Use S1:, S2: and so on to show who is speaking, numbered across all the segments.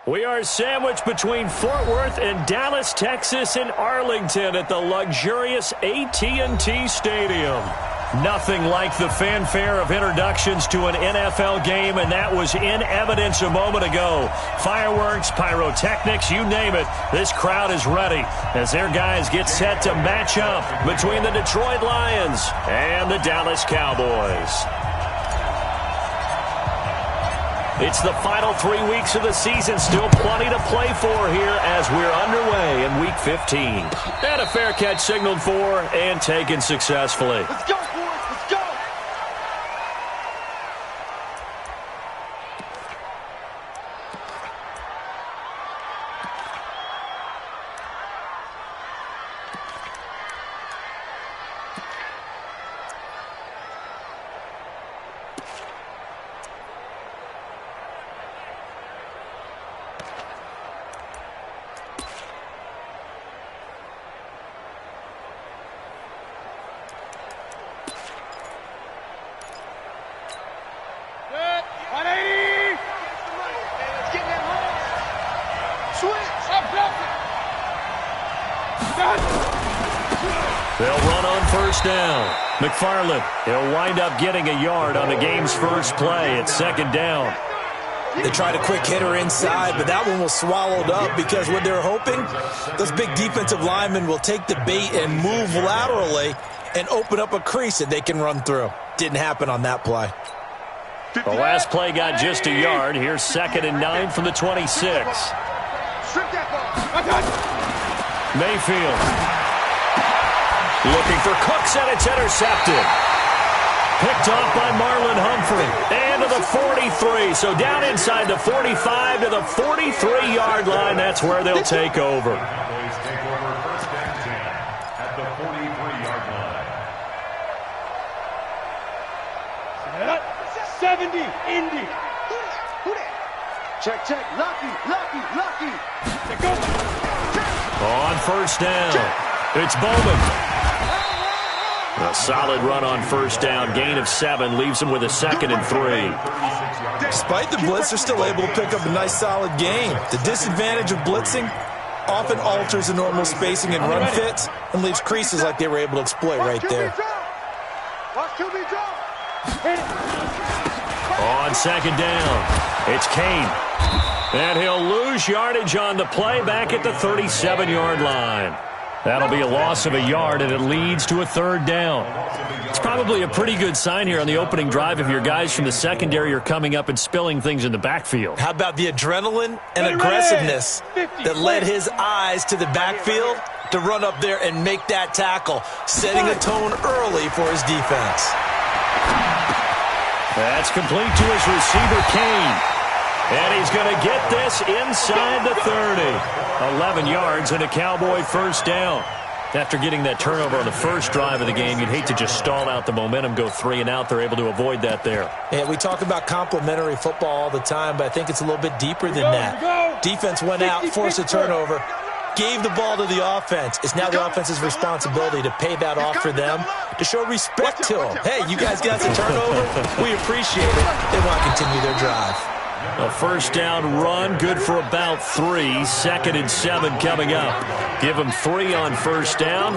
S1: We are sandwiched between Fort Worth and Dallas, Texas, and Arlington at the luxurious AT&T Stadium. Nothing like the fanfare of introductions to an NFL game, and that was in evidence a moment ago. Fireworks, pyrotechnics, you name it. This crowd is ready as their guys get set to match up between the Detroit Lions and the Dallas Cowboys. It's the final 3 weeks of the season. Still plenty to play for here as we're underway in Week 15. And a fair catch signaled for and taken successfully.
S2: Let's go, boys. Let's go.
S1: They'll run on first down. McFarland, he'll wind up getting a yard on the game's first play at second down.
S3: They tried a quick hitter inside, but that one was swallowed up because what they're hoping, those big defensive linemen will take the bait and move laterally and open up a crease that they can run through. Didn't happen on that play.
S1: The last play got just a yard. Here's 2nd and 9 from the 26. Mayfield looking for Cooks, and it's intercepted. Picked off by Marlon Humphrey. And to the 43. So down inside the 45 to the 43-yard line. That's where they'll take over.
S4: Take over first and 10 at the 43-yard line.
S2: 70, Indy. Who that? Check. Lucky. Go.
S1: On first down, it's Bowman. A solid run on first down. Gain of 7 leaves them with a 2nd and 3.
S3: Despite the blitz, they're still able to pick up a nice, solid gain. The disadvantage of blitzing often alters the normal spacing and run fits and leaves creases like they were able to exploit right there.
S1: On second down, it's Kane. And he'll lose yardage on the play back at the 37-yard line. That'll be a loss of a yard, and it leads to a 3rd down. It's probably a pretty good sign here on the opening drive if your guys from the secondary are coming up and spilling things in the backfield.
S3: How about the adrenaline and aggressiveness that led his eyes to the backfield to run up there and make that tackle, setting a tone early for his defense.
S1: That's complete to his receiver, Kane. And he's going to get this inside the 30. 11 yards and a Cowboy first down. After getting that turnover on the first drive of the game, you'd hate to just stall out the momentum, go 3 and out. They're able to avoid that there.
S3: Yeah, we talk about complementary football all the time, but I think it's a little bit deeper than that. Defense went out, forced a turnover, gave the ball to the offense. It's now the offense's responsibility to pay that off for them, to show respect to them. Hey, you guys got the turnover. We appreciate it. They want to continue their drive.
S1: A first down run, good for about 3. 2nd and 7 coming up. Give them 3 on first down.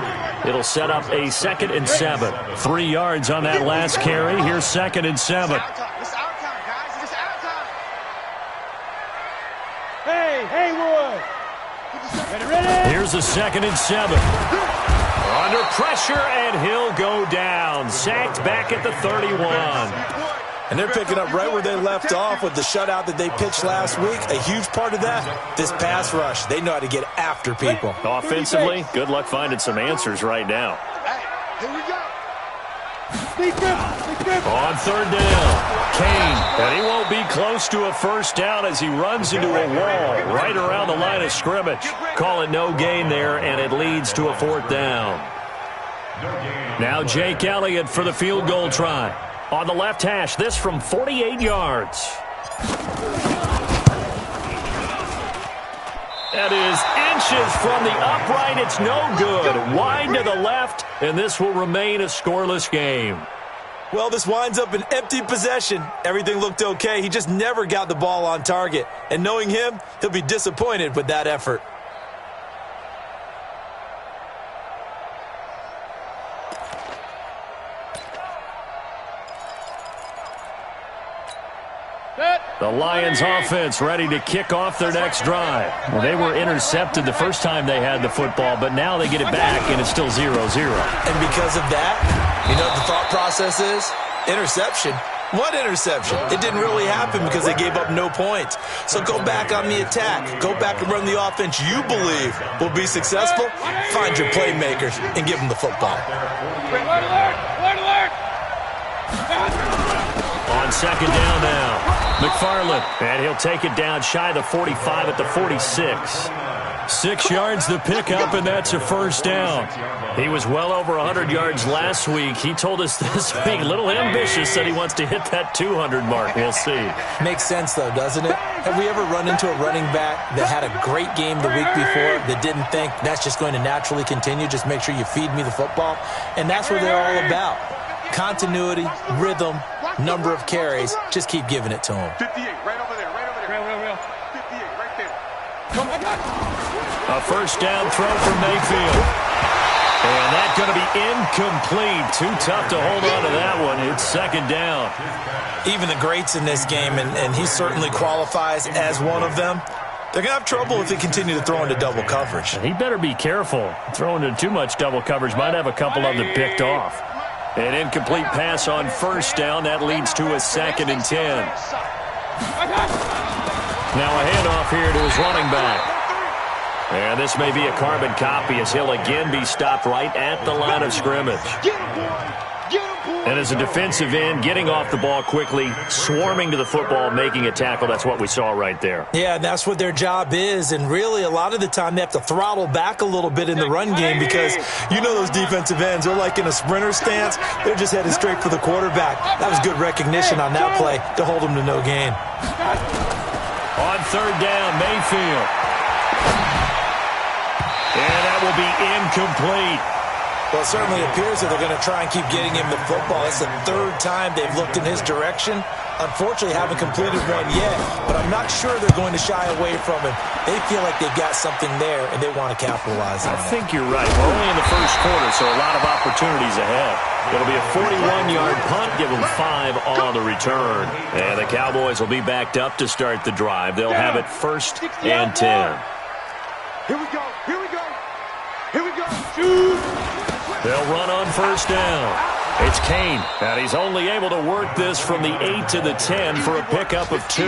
S1: It'll set up a 2nd and 7. 3 yards on that last carry. Here's 2nd and 7.
S2: Hey, Roy.
S1: Here's a 2nd and 7. Under pressure, and he'll go down. Sacked back at the 31.
S3: And they're picking up right where they left off with the shutout that they pitched last week. A huge part of that, this pass rush. They know how to get after people.
S1: Offensively, good luck finding some answers right now.
S2: Here we go.
S1: On 3rd down, Kane. And he won't be close to a first down as he runs into a wall right around the line of scrimmage. Call it no gain there, and it leads to a 4th down. Now Jake Elliott for the field goal try. On the left hash, this from 48 yards. That is inches from the upright. It's no good. Wide to the left, and this will remain a scoreless game.
S3: Well, this winds up an empty possession. Everything looked okay. He just never got the ball on target. And knowing him, he'll be disappointed with that effort.
S1: The Lions offense ready to kick off their next drive. Well, they were intercepted the first time they had the football, but now they get it back, and it's still 0-0.
S3: And because of that, you know what the thought process is? Interception. What interception? It didn't really happen because they gave up no points. So go back on the attack. Go back and run the offense you believe will be successful. Find your playmakers and give them the football.
S1: On second down now, McFarland, and he'll take it down shy of the 45 at the 46. 6 yards the pickup, and that's a first down. He was well over 100 yards last week. He told us this week, a little ambitious, said he wants to hit that 200 mark. We'll see.
S3: Makes sense, though, doesn't it? Have we ever run into a running back that had a great game the week before that didn't think that's just going to naturally continue? Just make sure you feed me the football. And that's what they're all about. Continuity, rhythm, number of carries. Just keep giving it to him.
S2: 58, right over there, right over there. Real. 58, right there. Come on.
S1: A first down throw from Mayfield. And that's going to be incomplete. Too tough to hold on to that one. It's second down.
S3: Even the greats in this game, and he certainly qualifies as one of them, they're going to have trouble if they continue to throw into double coverage.
S1: He better be careful. Throwing into too much double coverage might have a couple of them picked off. An incomplete pass on first down. That leads to a 2nd and 10. Now a handoff here to his running back. And this may be a carbon copy as he'll again be stopped right at the line of scrimmage. And as a defensive end, getting off the ball quickly, swarming to the football, making a tackle, that's what we saw right there.
S3: Yeah, that's what their job is. And really, a lot of the time, they have to throttle back a little bit in the run game because you know those defensive ends, they're like in a sprinter stance. They're just headed straight for the quarterback. That was good recognition on that play to hold them to no gain.
S1: On third down, Mayfield. And that will be incomplete.
S3: Well, it certainly appears that they're going to try and keep getting him the football. It's the 3rd time they've looked in his direction. Unfortunately, haven't completed one yet, but I'm not sure they're going to shy away from him. They feel like they've got something there, and they want to capitalize on it.
S1: I think you're right. We're only in the first quarter, so a lot of opportunities ahead. It'll be a 41-yard punt, give them 5 on the return. And the Cowboys will be backed up to start the drive. They'll have it 1st and 10.
S2: Here we go. Shoot.
S1: They'll run on first down. It's Kane, and he's only able to work this from the 8 to the 10 for a pickup of 2.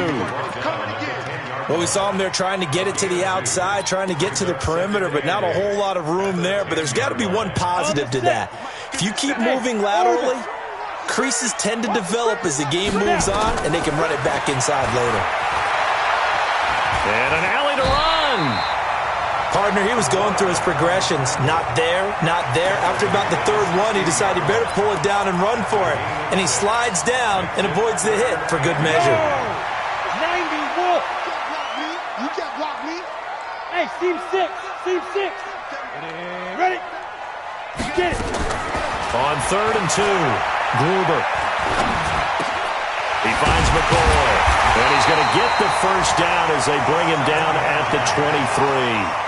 S3: Well, we saw him there trying to get it to the outside, trying to get to the perimeter, but not a whole lot of room there. But there's got to be one positive to that. If you keep moving laterally, creases tend to develop as the game moves on, and they can run it back inside later.
S1: And an alley to run.
S3: Partner, he was going through his progressions. Not there, not there. After about the 3rd one, he decided he better pull it down and run for it. And he slides down and avoids the hit for good measure.
S2: 90, Wolf. You can't block me. Hey, seam 6. Ready? Get it.
S1: On 3rd and 2, Gruber. He finds McCoy. And he's going to get the first down as they bring him down at the 23.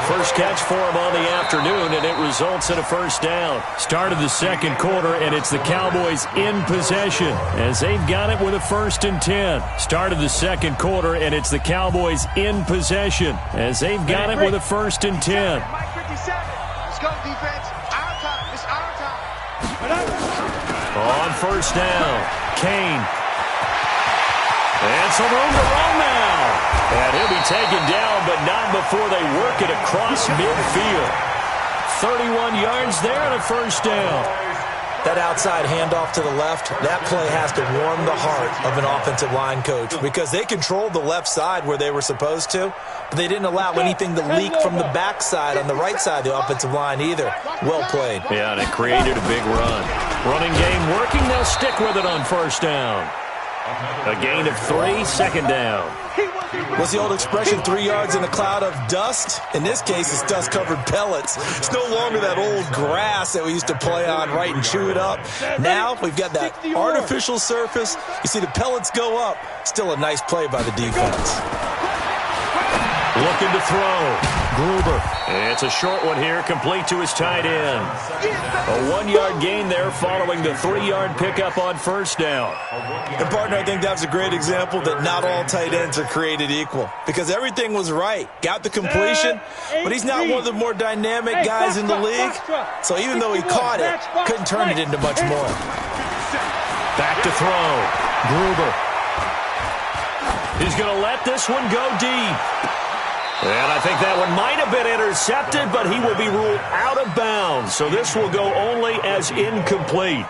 S1: First catch for him on the afternoon, and it results in a first down. Start of the second quarter, and it's the Cowboys in possession as they've got it with a 1st and 10. Start of the second quarter, and it's the Cowboys in possession as they've got it with a 1st and 10.
S2: Mike 57. Let's go, defense. Our time. It's our time.
S1: On first down, Kane. And some room to run now. And he'll be taken down, but not before they work it across midfield. 31 yards there and a first down.
S3: That outside handoff to the left, that play has to warm the heart of an offensive line coach because they controlled the left side where they were supposed to, but they didn't allow anything to leak from the backside on the right side of the offensive line either. Well played.
S1: Yeah, and it created a big run. Running game working, they'll stick with it on first down. A gain of 3, second down.
S3: What's the old expression, 3 yards in a cloud of dust? In this case, it's dust-covered pellets. It's no longer that old grass that we used to play on, right, and chew it up. Now we've got that artificial surface. You see the pellets go up. Still a nice play by the defense.
S1: Looking to throw. Gruber. It's a short one here, complete to his tight end. A 1-yard gain there following the 3-yard pickup on first down.
S3: And, partner, I think that's a great example that not all tight ends are created equal, because everything was right. Got the completion, but he's not one of the more dynamic guys in the league. So even though he caught it, couldn't turn it into much more.
S1: Back to throw. Gruber. He's going to let this one go deep. And I think that one might have been intercepted, but he will be ruled out of bounds. So this will go only as incomplete.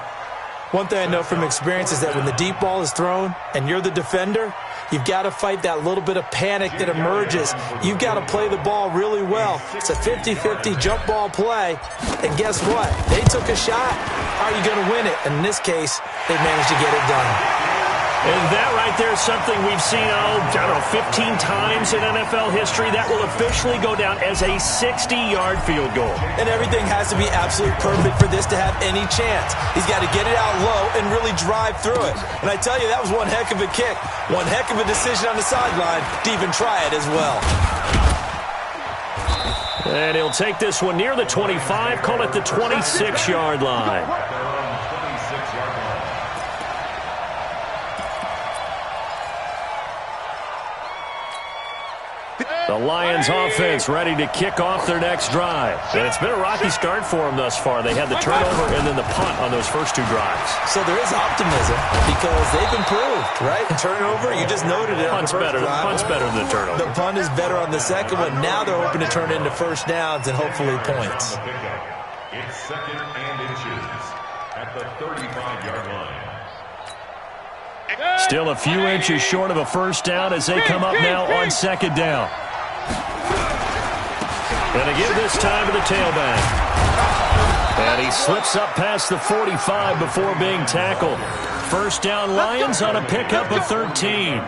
S3: One thing I know from experience is that when the deep ball is thrown and you're the defender, you've got to fight that little bit of panic that emerges. You've got to play the ball really well. It's a 50-50 jump ball play. And guess what? They took a shot. How are you going to win it? And in this case, they managed to get it done.
S1: And that right there is something we've seen, 15 times in NFL history. That will officially go down as a 60-yard field goal.
S3: And everything has to be absolutely perfect for this to have any chance. He's got to get it out low and really drive through it. And I tell you, that was one heck of a kick. One heck of a decision on the sideline to even try it as well.
S1: And he'll take this one near the 25, call it the 26-yard line. The Lions offense ready to kick off their next drive. And it's been a rocky start for them thus far. They had the turnover and then the punt on those first 2 drives.
S3: So there is optimism because they've improved, right? And turnover, you just noted it.
S1: Punt's better than the turnover.
S3: The punt is better on the second one. Now they're hoping to turn it into first downs and hopefully points.
S4: It's second and inches at the 35-yard line.
S1: Still a few inches short of a first down as they come up now on second down. Going to give this time to the tailback. And he slips up past the 45 before being tackled. First down Lions on a pickup of 13.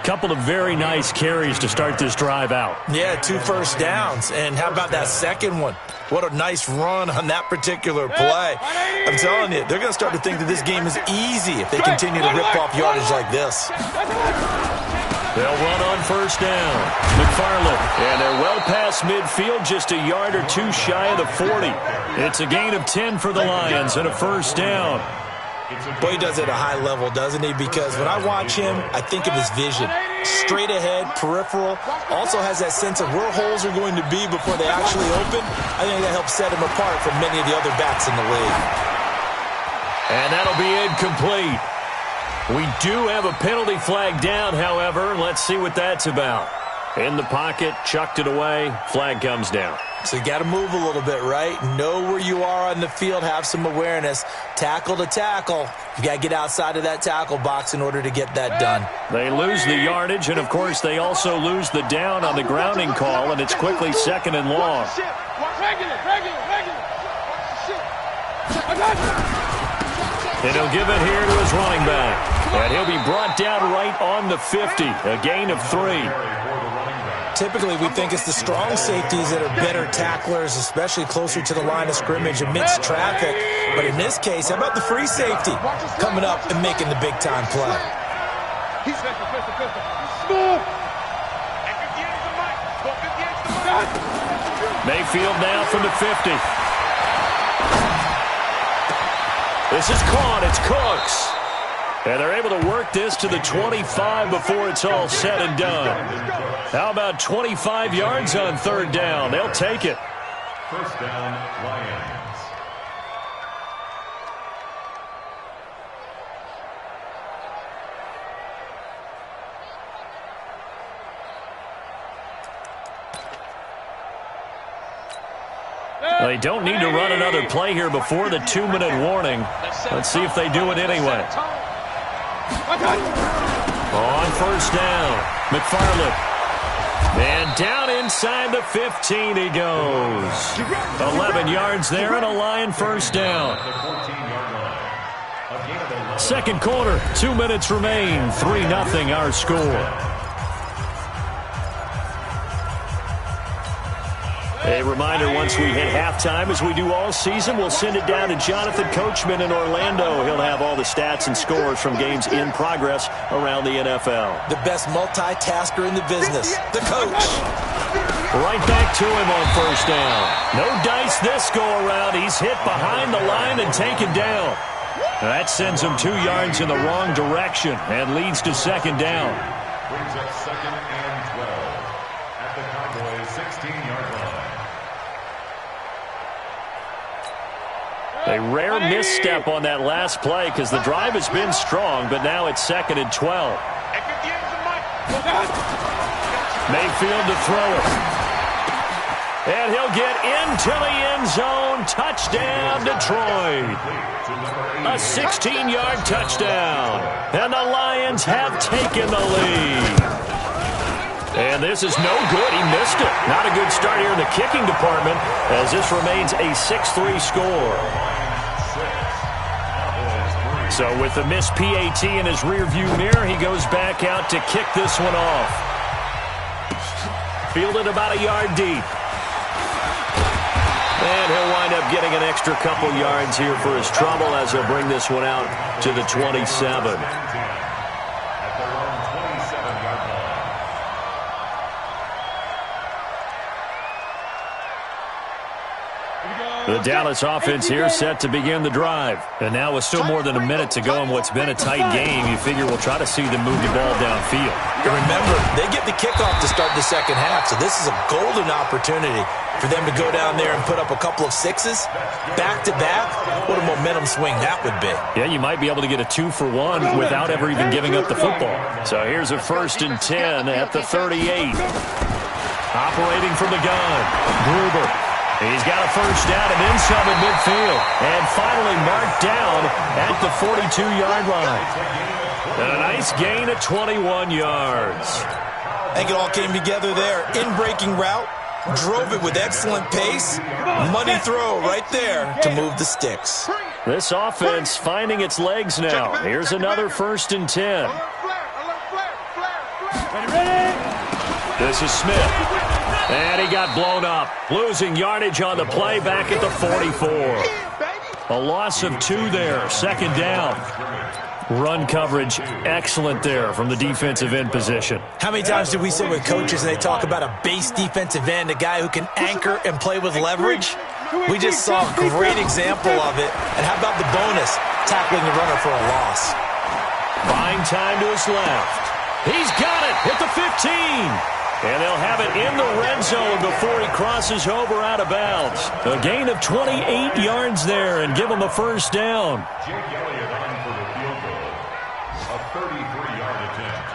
S1: Couple of very nice carries to start this drive out.
S3: Yeah, 2 first downs. And how about that second one? What a nice run on that particular play. I'm telling you, they're going to start to think that this game is easy if they continue to rip off yardage like this.
S1: They'll run on first down. McFarland. And they're well past midfield, just a yard or 2 shy of the 40. It's a gain of 10 for the Lions and a first down.
S3: Boy, he does it at a high level, doesn't he? Because when I watch him, I think of his vision. Straight ahead, peripheral. Also has that sense of where holes are going to be before they actually open. I think that helps set him apart from many of the other backs in the league.
S1: And that'll be incomplete. We do have a penalty flag down, however. Let's see what that's about. In the pocket, chucked it away, flag comes down.
S3: So you got to move a little bit, right? Know where you are on the field, have some awareness. Tackle to tackle. You got to get outside of that tackle box in order to get that done.
S1: They lose the yardage, and of course they also lose the down on the grounding call, and it's quickly second and long. And he'll give it here to his running back. And he'll be brought down right on the 50, a gain of 3.
S3: Typically, we think it's the strong safeties that are better tacklers, especially closer to the line of scrimmage amidst traffic. But in this case, how about the free safety coming up and making the big-time play?
S1: Mayfield now from the 50. This is caught. It's Cooks. And they're able to work this to the 25 before it's all said and done. How about 25 yards on third down? They'll take it.
S4: First down, Lions.
S1: They don't need to run another play here before the 2-minute warning. Let's see if they do it anyway. On first down, McFarland. And down inside the 15 he goes. 11 yards there and a Lion first down. Second quarter, 2 minutes remain. 3-0 our score. A reminder, once we hit halftime, as we do all season, we'll send it down to Jonathan Coachman in Orlando. He'll have all the stats and scores from games in progress around the NFL.
S3: The best multitasker in the business, the coach.
S1: Right back to him on first down. No dice this go-around. He's hit behind the line and taken down. That sends him 2 yards in the wrong direction and leads to second down.
S4: Brings up second and 12 at the Cowboys' 16-yard line.
S1: A rare misstep on that last play because the drive has been strong, but now it's second and 12. Mayfield to throw it. And he'll get into the end zone. Touchdown, Detroit. A 16-yard touchdown. And the Lions have taken the lead. And this is no good. He missed it. Not a good start here in the kicking department as this remains a 6-3 score. So with the missed PAT in his rearview mirror, he goes back out to kick this one off. Fielded about a yard deep. And he'll wind up getting an extra couple yards here for his trouble as he'll bring this one out to the 27. The Dallas offense here set to begin the drive. And now with still more than a minute to go in what's been a tight game, you figure we'll try to see them move the ball downfield.
S3: And remember, they get the kickoff to start the second half, so this is a golden opportunity for them to go down there and put up a couple of sixes back-to-back. What a momentum swing that would be.
S1: Yeah, you might be able to get a 2-for-1 without ever even giving up the football. So here's a 1st and 10 at the 38. Operating from the gun, Gruber. He's got a first down and then some at midfield. And finally marked down at the 42-yard line. And a nice gain of 21 yards.
S3: I think it all came together there. In-breaking route, drove it with excellent pace. Money throw right there to move the sticks.
S1: This offense finding its legs now. Here's another 1st and 10. This is Smith. And he got blown up, losing yardage on the play back at the 44. A loss of 2 there, second down. Run coverage excellent there from the defensive end position.
S3: How many times do we sit with coaches and they talk about a base defensive end, a guy who can anchor and play with leverage? We just saw a great example of it. And how about the bonus, tackling the runner for a loss?
S1: Buying time to his left. He's got it at the 15. And they'll have it in the red zone before he crosses over out of bounds. A gain of 28 yards there and give him a first down.
S4: Jake Elliott on for the field goal. A 33-yard attempt.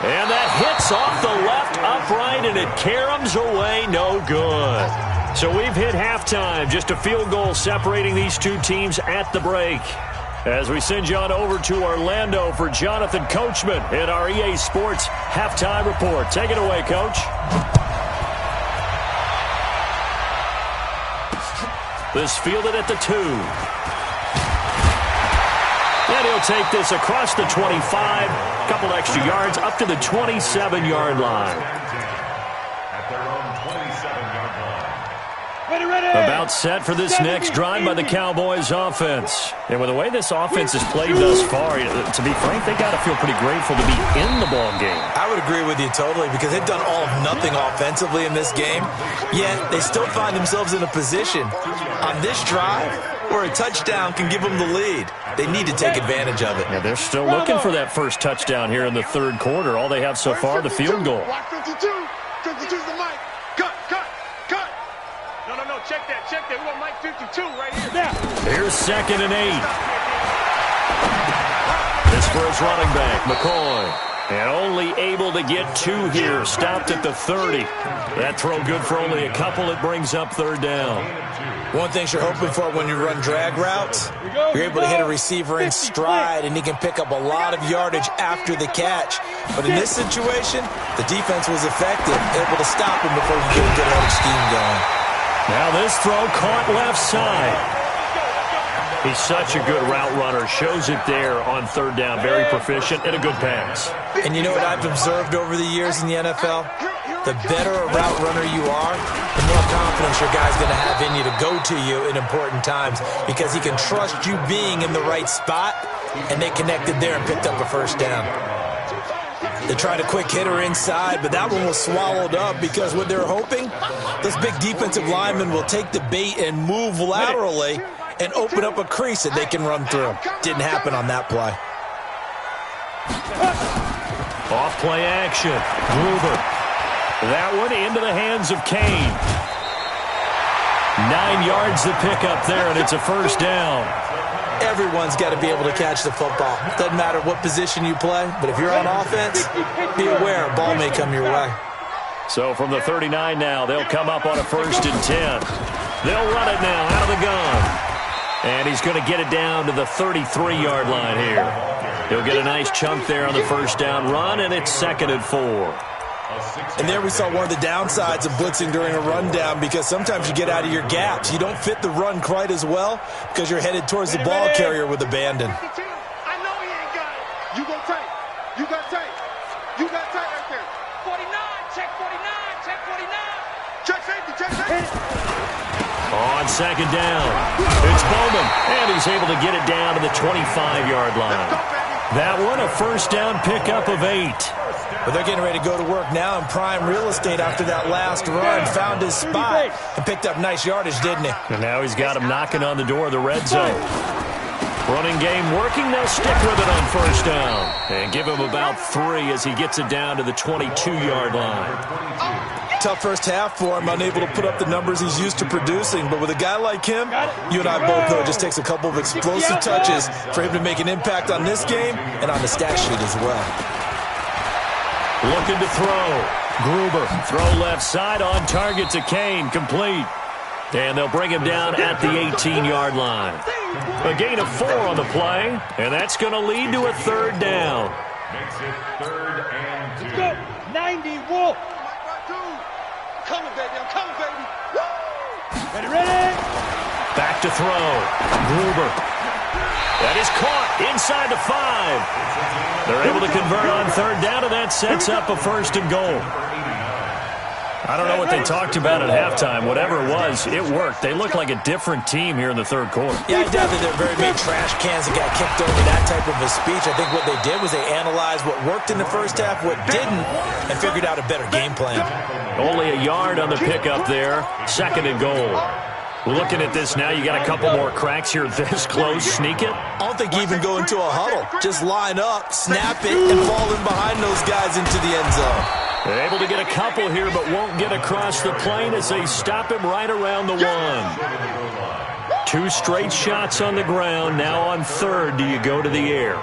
S1: And that hits off the left upright and it caroms away, no good. So we've hit halftime, just a field goal separating these two teams at the break. As we send you on over to Orlando for Jonathan Coachman in our EA Sports Halftime Report. Take it away, Coach. This fielded at the 2. And he'll take this across the 25, a couple extra yards up to the 27-yard line. About set for this next drive by the Cowboys offense. And with the way this offense has played thus far, to be frank, they got to feel pretty grateful to be in the ball game.
S3: I would agree with you totally because they've done all of nothing offensively in this game, yet they still find themselves in a position on this drive where a touchdown can give them the lead. They need to take advantage of it.
S1: Yeah, they're still looking for that first touchdown here in the third quarter. All they have so far, the field goal.
S2: 52's the mic. Cut. No, check that. We want Mike 52 right here.
S1: Here's 2nd and 8. This for his running back, McCoy. And only able to get 2 here. Stopped at the 30. That throw good for only a couple. It brings up 3rd down.
S3: One thing you're hoping for when you run drag routes, you're able to hit a receiver in stride, and he can pick up a lot of yardage after the catch. But in this situation, the defense was effective, able to stop him before he could get a good headed scheme going.
S1: Now this throw caught left side. He's such a good route runner. Shows it there on 3rd down. Very proficient and a good pass.
S3: And you know what I've observed over the years in the NFL? The better a route runner you are, the more confidence your guy's going to have in you to go to you in important times because he can trust you being in the right spot, and they connected there and picked up a 1st down. They tried a quick hitter inside, but that one was swallowed up because what they're hoping, those big defensive linemen will take the bait and move laterally and open up a crease that they can run through. Didn't happen on that play.
S1: Off play action. Gruber. That one into the hands of Kane. 9 yards to pick up there, and it's a 1st down.
S3: Everyone's got to be able to catch the football. Doesn't matter what position you play, but if you're on offense, be aware a ball may come your way.
S1: So from the 39 now, they'll come up on a 1st and 10. They'll run it now out of the gun. And he's going to get it down to the 33-yard line here. He'll get a nice chunk there on the 1st down run, and it's 2nd and 4.
S3: And there we saw one of the downsides of blitzing during a rundown because sometimes you get out of your gaps. You don't fit the run quite as well because you're headed towards the ball carrier with abandon.
S2: I know he ain't got it. You go tight. You got tight. You got tight right there.
S5: 49. Check 49. Check 49.
S2: Check safety. Check safety.
S1: On 2nd down, it's Bowman, and he's able to get it down to the 25-yard line. That one, a 1st down pickup of 8.
S3: But they're getting ready to go to work now in prime real estate after that last run. Found his spot and picked up nice yardage, didn't he?
S1: And now he's got him knocking on the door of the red zone. Running game working. They'll stick with it on 1st down. And give him about 3 as he gets it down to the 22-yard line.
S3: Tough first half for him, unable to put up the numbers he's used to producing. But with a guy like him, you and I both know it just takes a couple of explosive touches for him to make an impact on this game and on the stat sheet as well.
S1: Looking to throw. Gruber, throw left side on target to Kane, complete. And they'll bring him down at the 18-yard line. A gain of 4 on the play, and that's going to lead to a 3rd down.
S4: Makes it 3rd and 2.
S5: Let's go. 90, Wolf.
S2: Coming, baby. I'm coming, baby.
S5: Ready, ready.
S1: Back to throw. Gruber. That is caught inside the 5. They're able to convert on 3rd down, and that sets up a 1st and goal. I don't know what they talked about at halftime. Whatever it was, it worked. They look like a different team here in the 3rd quarter.
S3: Yeah, I doubt that they're very big trash cans that got kicked over that type of a speech. I think what they did was they analyzed what worked in the first half, what didn't, and figured out a better game plan.
S1: Only a yard on the pickup there. 2nd and goal. Looking at this now, you got a couple more cracks here this close. Sneak it?
S3: I don't think you even go into a huddle. Just line up, snap it, and fall in behind those guys into the end zone.
S1: They're able to get a couple here, but won't get across the plane as they stop him right around the 1. 2 straight shots on the ground. Now on 3rd, do you go to the air?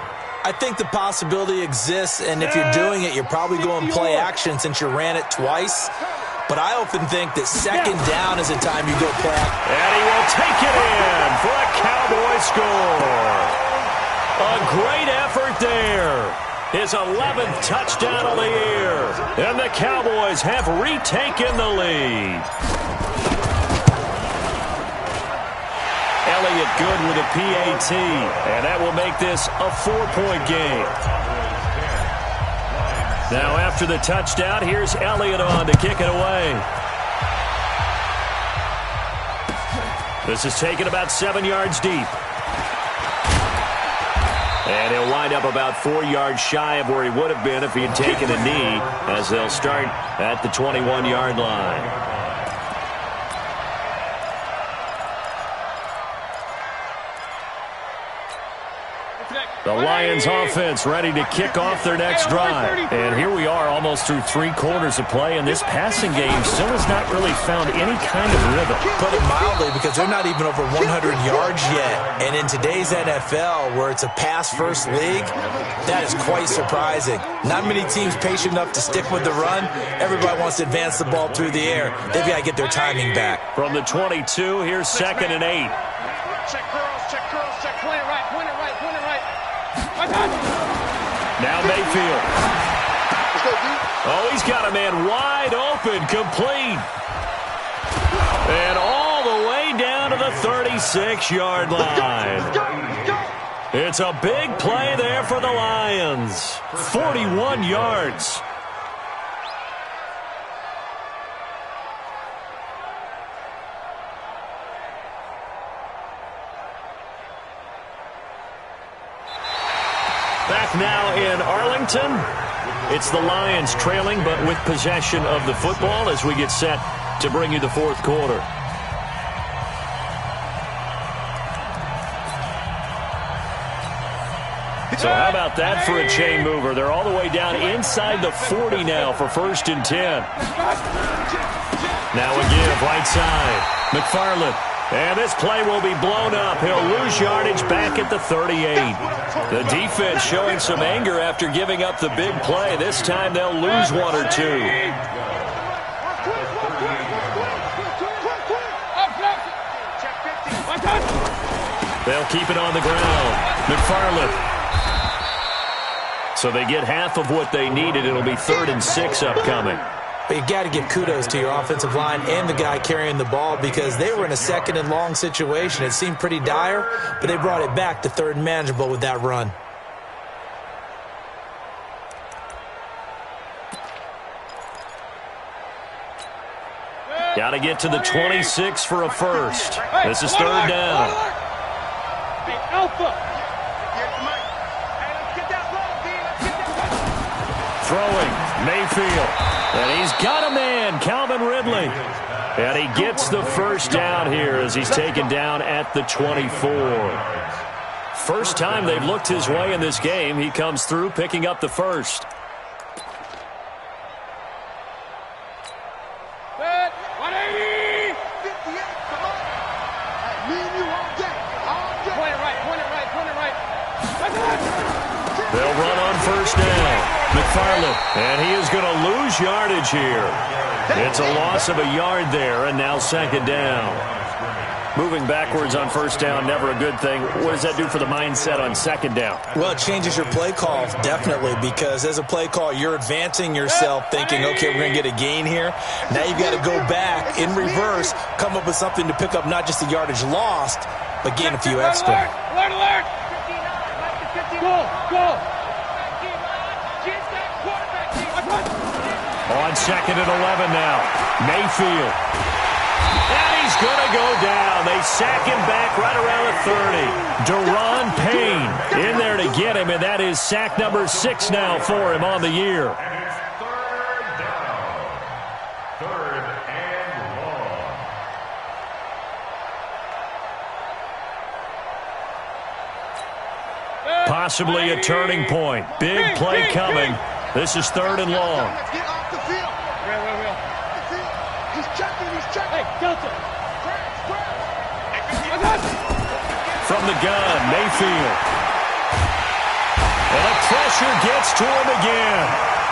S3: I think the possibility exists, and if you're doing it, you're probably going play action since you ran it twice. But I often think that 2nd down is the time you go play action.
S1: And he will take it in for a Cowboy score. A great effort there. His 11th touchdown of the year. And the Cowboys have retaken the lead. Elliott good with a PAT. And that will make this a 4-point game. Now after the touchdown, here's Elliott on to kick it away. This is taken about 7 yards deep. And he'll wind up about 4 yards shy of where he would have been if he had taken a knee, as they'll start at the 21-yard line. The Lions offense ready to kick off their next drive. And here we are almost through 3 quarters of play, and this passing game still has not really found any kind of rhythm.
S3: Put it mildly, because they're not even over 100 yards yet. And in today's NFL, where it's a pass-first league, that is quite surprising. Not many teams patient enough to stick with the run. Everybody wants to advance the ball through the air. They've got to get their timing back.
S1: From the 22, here's 2nd and 8.
S5: Check curls, check point it right.
S1: Now Mayfield. Oh, he's got a man wide open, complete. And all the way down to the 36-yard line. It's a big play there for the Lions. 41 yards. Back now in Arlington. It's the Lions trailing, but with possession of the football as we get set to bring you the 4th quarter. So how about that for a chain mover? They're all the way down inside the 40 now for 1st and 10. Now a give, right side. McFarland. And this play will be blown up. He'll lose yardage back at the 38. The defense showing some anger after giving up the big play. This time they'll lose 1 or 2. They'll keep it on the ground. McFarland. So they get half of what they needed. It'll be 3rd and 6 upcoming.
S3: But you got to give kudos to your offensive line and the guy carrying the ball, because they were in a 2nd and long situation. It seemed pretty dire, but they brought it back to 3rd and manageable with that run.
S1: Got to get to the 26 for a first. This is 3rd down. Throwing, Mayfield. And he's got a man, Calvin Ridley. And he gets the first down here as he's taken down at the 24. First time they've looked his way in this game. He comes through picking up the first. They'll run on first down. McFarland, and he is going to lose yardage here. It's a loss of a yard there, and now 2nd down. Moving backwards on first down, never a good thing. What does that do for the mindset on 2nd down?
S3: Well, it changes your play call, definitely, because as a play call, you're advancing yourself thinking, okay, we're going to get a gain here. Now you've got to go back in reverse, come up with something to pick up not just the yardage lost, but gain a few extra.
S5: Alert! Go!
S1: On 2nd and 11 now. Mayfield. And he's going to go down. They sack him back right around the 30. Deron Payne in there to get him, and that is sack number 6 now for him on the year.
S4: And it's 3rd down. 3rd and long.
S1: Possibly a turning point. Big play coming. This is 3rd and long.
S2: Get off the field.
S5: Real.
S2: He's checking.
S5: Hey, Delta.
S1: From the gun, Mayfield. And the pressure gets to him again.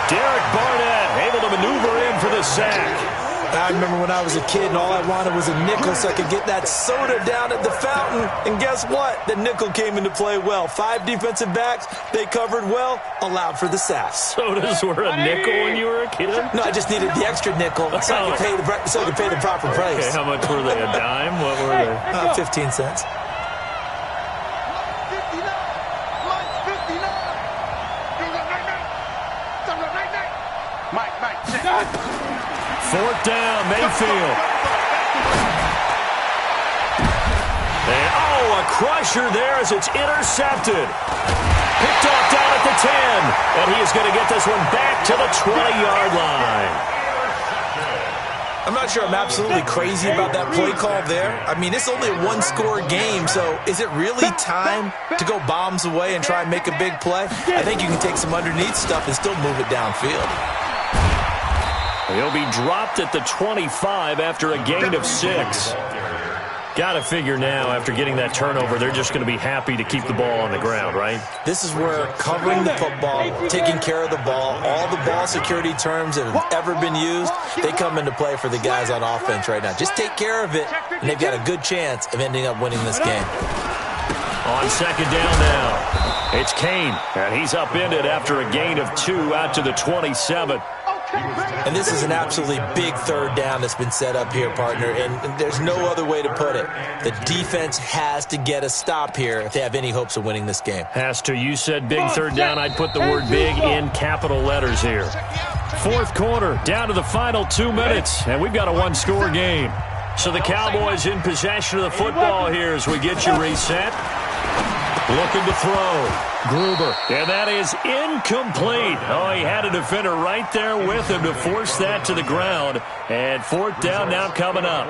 S1: Derek Barnett able to maneuver in for the sack.
S3: I remember when I was a kid and all I wanted was a nickel so I could get that soda down at the fountain. And guess what? The nickel came into play well. 5 defensive backs, they covered well, allowed for the sacks.
S1: Sodas were a nickel when you were a kid?
S3: No, I just needed the extra nickel so I could pay the proper price.
S1: Okay, how much were they? A dime? What were they?
S3: 15 cents.
S2: 59. Mike, 59. Mike, check.
S1: 4th down, Mayfield. And, a crusher there as it's intercepted. Picked off down at the 10. And he is going to get this one back to the 20-yard line.
S3: I'm not sure I'm absolutely crazy about that play call there. I mean, it's only a one-score game, so is it really time to go bombs away and try and make a big play? I think you can take some underneath stuff and still move it downfield.
S1: He'll be dropped at the 25 after a gain of 6. Got to figure now, after getting that turnover, they're just going to be happy to keep the ball on the ground, right?
S3: This is where covering the football, taking care of the ball, all the ball security terms that have ever been used, they come into play for the guys on offense right now. Just take care of it, and they've got a good chance of ending up winning this game.
S1: On second down now, it's Kane, and he's upended after a gain of 2 out to the 27.
S3: And this is an absolutely big third down that's been set up here, partner, and there's no other way to put it. The defense has to get a stop here if they have any hopes of winning this game.
S1: Has to. You said big third down. I'd put the word big in capital letters here. Fourth quarter, down to the final 2 minutes, and we've got a one-score game. So the Cowboys in possession of the football here as we get you reset. Looking to throw. Gruber. And that is incomplete. Oh, he had a defender right there with him to force that to the ground. And fourth down now coming up.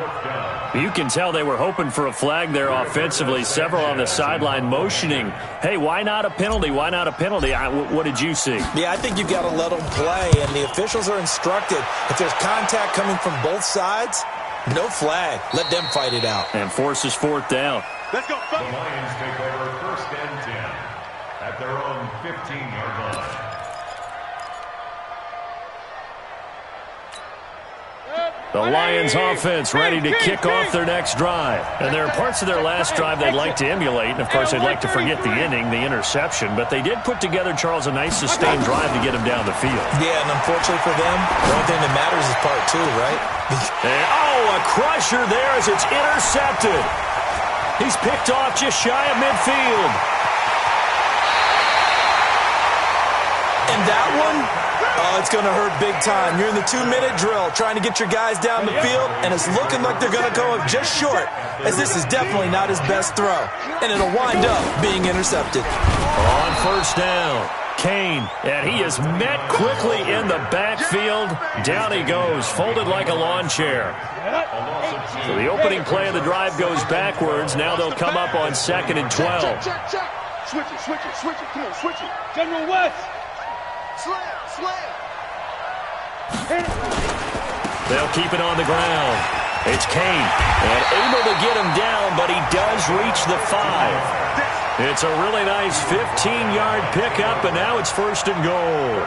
S1: You can tell they were hoping for a flag there offensively. Several on the sideline motioning. Hey, why not a penalty? Why not a penalty? What did you see?
S3: Yeah, I think you've got to let them play. And the officials are instructed, if there's contact coming from both sides, no flag. Let them fight it out.
S1: And forces fourth down.
S2: Let's go.
S4: The Lions take over first and 10 at their own 15-yard line.
S1: The Lions offense ready to kick off their next drive. And there are parts of their last drive they'd like to emulate. And, of course, they'd like to forget the inning, the interception. But they did put together, Charles, a nice sustained drive to get him down the field.
S3: Yeah, and unfortunately for them, the only thing that matters is part 2, right?
S1: And, a crusher there as it's intercepted. He's picked off just shy of midfield.
S3: And that one, it's going to hurt big time. You're in the 2-minute drill trying to get your guys down the field, and it's looking like they're going to go up just short, as this is definitely not his best throw. And it'll wind up being intercepted.
S1: On first down, Kane, and he is met quickly in the backfield. Down he goes, folded like a lawn chair. So the opening play of the drive goes backwards. Now they'll come up on 2nd and 12.
S2: Check. Switch it. Come on, switch it.
S5: General West.
S2: Slam.
S1: They'll keep it on the ground. It's Kane, and able to get him down, but he does reach the 5. It's a really nice 15-yard pickup, and now it's 1st and goal.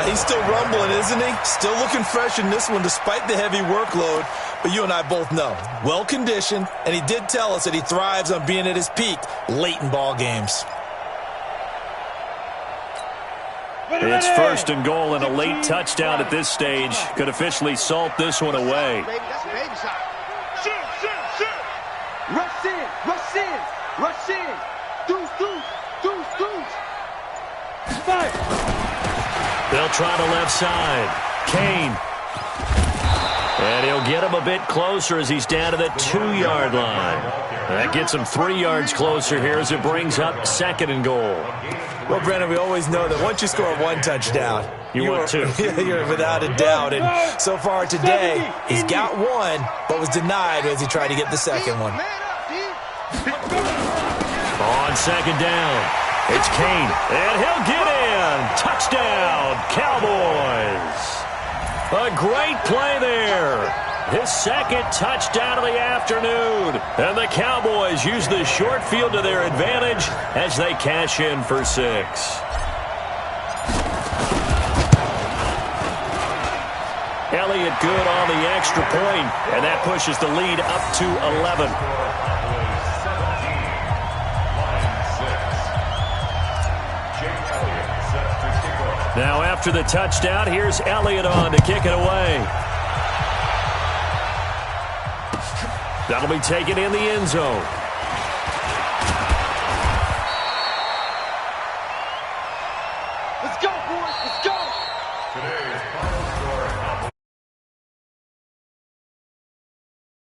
S3: He's still rumbling, isn't he? Still looking fresh in this one despite the heavy workload. But you and I both know, well-conditioned, and he did tell us that he thrives on being at his peak late in ball games.
S1: It's 1st and goal, and a late touchdown at this stage could officially salt this one away.
S2: Baby, that's a baby shot. Shoot. Rush in. Deuce.
S5: Five.
S1: They'll try the left side. Kane. And he'll get him a bit closer as he's down to the 2-yard line. That gets him 3 yards closer here as it brings up 2nd and goal.
S3: Well, Brandon, we always know that once you score one touchdown,
S1: you're
S3: without a doubt. And so far today, he's got one, but was denied as he tried to get the second one.
S1: On 2nd down, it's Kane, and he'll get in. Touchdown, Cowboys. A great play there. His 2nd touchdown of the afternoon. And the Cowboys use the short field to their advantage as they cash in for 6. Elliott good on the extra point, and that pushes the lead up to 11. Now after the touchdown, here's Elliott on to kick it away. That'll be taken in the end zone.
S2: Let's go, boys. Let's go.
S4: Today's